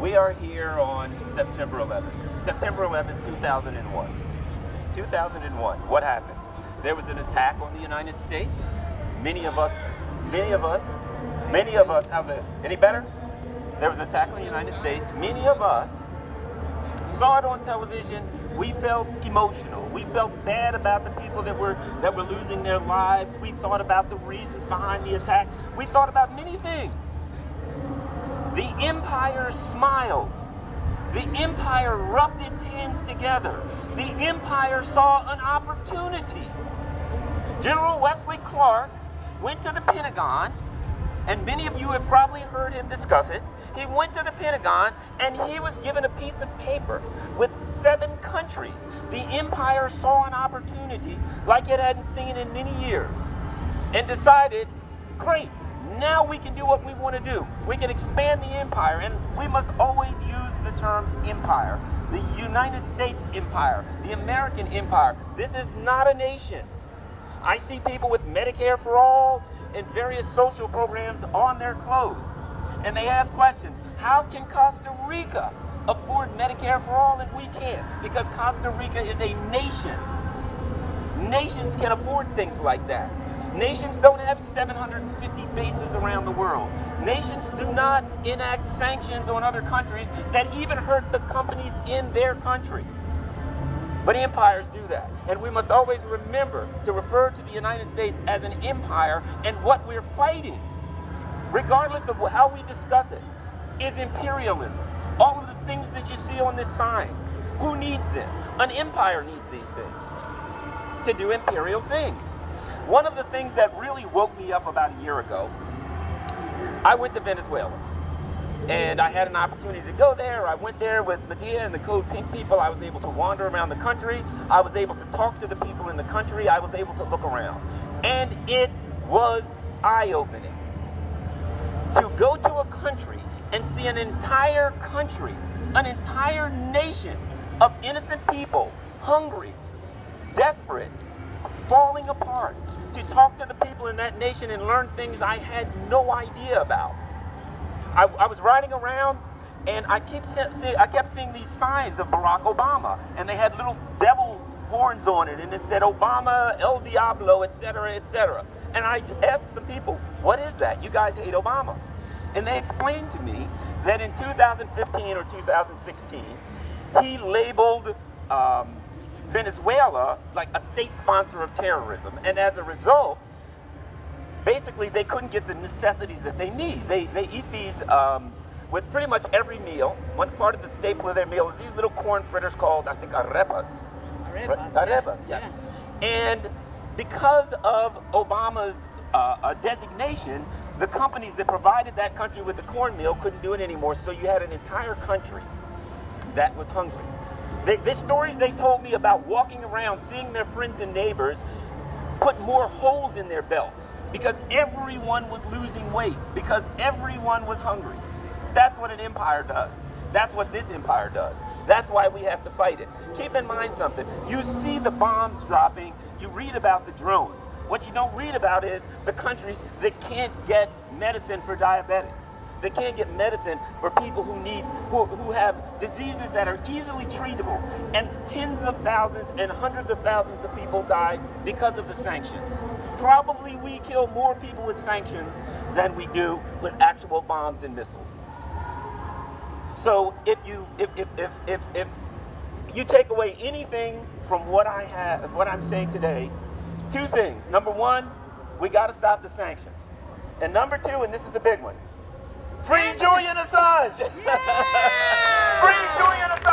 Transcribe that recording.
We are here on September 11th. September 11th, 2001. 2001, what happened? There was an attack on the United States. Many of us, how's this? Any better? There was an attack on the United States. Many of us saw it on television. We felt emotional. We felt bad about the people that were losing their lives. We thought about the reasons behind the attack. We thought about many things. The empire smiled. The empire rubbed its hands together. The empire saw an opportunity. General Wesley Clark went to the Pentagon, and many of you have probably heard him discuss it. He went to the Pentagon and he was given a piece of paper with 7 countries. The empire saw an opportunity like it hadn't seen in many years and decided, great, now we can do what we want to do. We can expand the empire, and we must always use the term empire. The United States empire, the American empire. This is not a nation. I see people with Medicare for all and various social programs on their clothes. And they ask questions, how can Costa Rica afford Medicare for all and we can't? Because Costa Rica is a nation. Nations can afford things like that. Nations don't have 750 bases around the world. Nations do not enact sanctions on other countries that even hurt the companies in their country. But empires do that. And we must always remember to refer to the United States as an empire, and what we're fighting, regardless of how we discuss it, is imperialism. All of the things that you see on this sign, who needs them? An empire needs these things to do imperial things. One of the things that really woke me up about a year ago, I went to Venezuela. And I had an opportunity to go there. I went there with Medea and the Code Pink people. I was able to wander around the country. I was able to talk to the people in the country. I was able to look around. And it was eye-opening to go to a country and see an entire country, an entire nation of innocent people, hungry, desperate, falling apart, to talk to the people in that nation and learn things I had no idea about. I was riding around, and I kept seeing these signs of Barack Obama, and they had little devil's horns on it, and it said Obama, El Diablo, etc., etc. And I asked some people, what is that? You guys hate Obama. And they explained to me that in 2015 or 2016, he labeled Venezuela like a state sponsor of terrorism. And as a result, basically they couldn't get the necessities that they need. They eat these with pretty much every meal. One part of the staple of their meal is these little corn fritters called, I think, arepas. Arepas, yeah. And because of Obama's designation, the companies that provided that country with the cornmeal couldn't do it anymore, so you had an entire country that was hungry. The stories they told me about walking around, seeing their friends and neighbors put more holes in their belts because everyone was losing weight, because everyone was hungry. That's what an empire does. That's what this empire does. That's why we have to fight it. Keep in mind something. You see the bombs dropping, you read about the drones. What you don't read about is the countries that can't get medicine for diabetics. They can't get medicine for people who have diseases that are easily treatable. And tens of thousands and hundreds of thousands of people die because of the sanctions. Probably we kill more people with sanctions than we do with actual bombs and missiles. So if you take away anything from what I'm saying today, 2 things. Number 1, we got to stop the sanctions. And number 2, and this is a big one, free Julian Assange! Free Julian Assange!